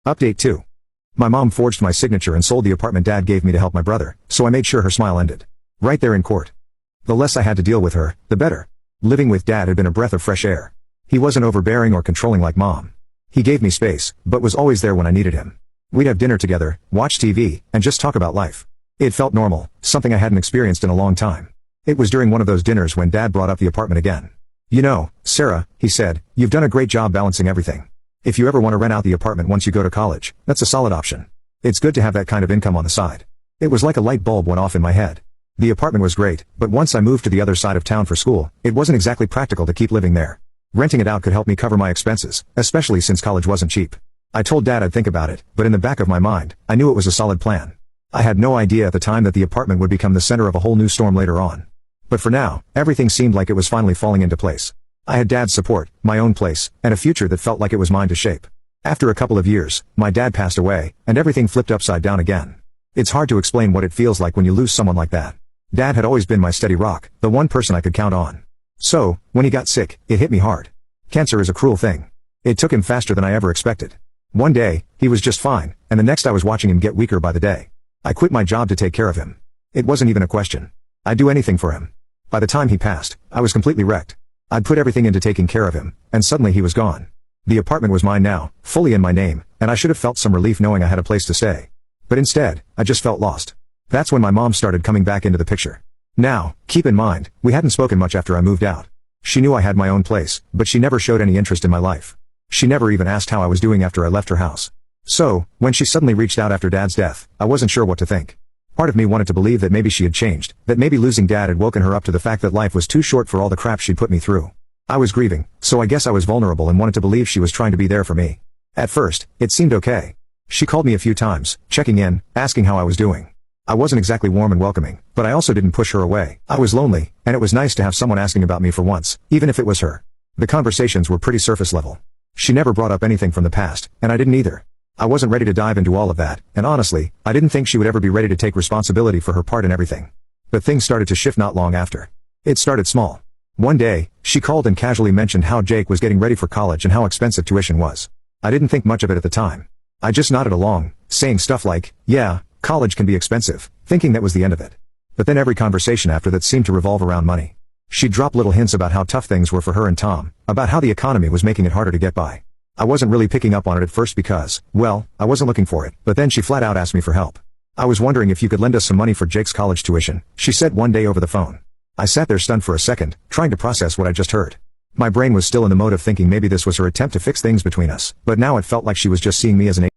Update 2. My mom forged my signature and sold the apartment Dad gave me to help my brother, so I made sure her smile ended. Right there in court. The less I had to deal with her, the better. Living with Dad had been a breath of fresh air. He wasn't overbearing or controlling like Mom. He gave me space, but was always there when I needed him. We'd have dinner together, watch TV, and just talk about life. It felt normal, something I hadn't experienced in a long time. It was during one of those dinners when Dad brought up the apartment again. You know, Sarah, he said, you've done a great job balancing everything. If you ever want to rent out the apartment once you go to college, that's a solid option. It's good to have that kind of income on the side. It was like a light bulb went off in my head. The apartment was great, but once I moved to the other side of town for school, it wasn't exactly practical to keep living there. Renting it out could help me cover my expenses, especially since college wasn't cheap. I told Dad I'd think about it, but in the back of my mind, I knew it was a solid plan. I had no idea at the time that the apartment would become the center of a whole new storm later on. But for now, everything seemed like it was finally falling into place. I had Dad's support, my own place, and a future that felt like it was mine to shape. After a couple of years, my dad passed away, and everything flipped upside down again. It's hard to explain what it feels like when you lose someone like that. Dad had always been my steady rock, the one person I could count on. So, when he got sick, it hit me hard. Cancer is a cruel thing. It took him faster than I ever expected. One day, he was just fine, and the next I was watching him get weaker by the day. I quit my job to take care of him. It wasn't even a question. I'd do anything for him. By the time he passed, I was completely wrecked. I'd put everything into taking care of him, and suddenly he was gone. The apartment was mine now, fully in my name, and I should have felt some relief knowing I had a place to stay. But instead, I just felt lost. That's when my mom started coming back into the picture. Now, keep in mind, we hadn't spoken much after I moved out. She knew I had my own place, but she never showed any interest in my life. She never even asked how I was doing after I left her house. So, when she suddenly reached out after Dad's death, I wasn't sure what to think. Part of me wanted to believe that maybe she had changed, that maybe losing Dad had woken her up to the fact that life was too short for all the crap she'd put me through. I was grieving, so I guess I was vulnerable and wanted to believe she was trying to be there for me. At first, it seemed okay. She called me a few times, checking in, asking how I was doing. I wasn't exactly warm and welcoming, but I also didn't push her away. I was lonely, and it was nice to have someone asking about me for once, even if it was her. The conversations were pretty surface level. She never brought up anything from the past, and I didn't either. I wasn't ready to dive into all of that, and honestly, I didn't think she would ever be ready to take responsibility for her part in everything. But things started to shift not long after. It started small. One day, she called and casually mentioned how Jake was getting ready for college and how expensive tuition was. I didn't think much of it at the time. I just nodded along, saying stuff like, yeah, college can be expensive, thinking that was the end of it. But then every conversation after that seemed to revolve around money. She'd drop little hints about how tough things were for her and Tom, about how the economy was making it harder to get by. I wasn't really picking up on it at first because, well, I wasn't looking for it, but then she flat out asked me for help. I was wondering if you could lend us some money for Jake's college tuition, she said one day over the phone. I sat there stunned for a second, trying to process what I just heard. My brain was still in the mode of thinking maybe this was her attempt to fix things between us, but now it felt like she was just seeing me as an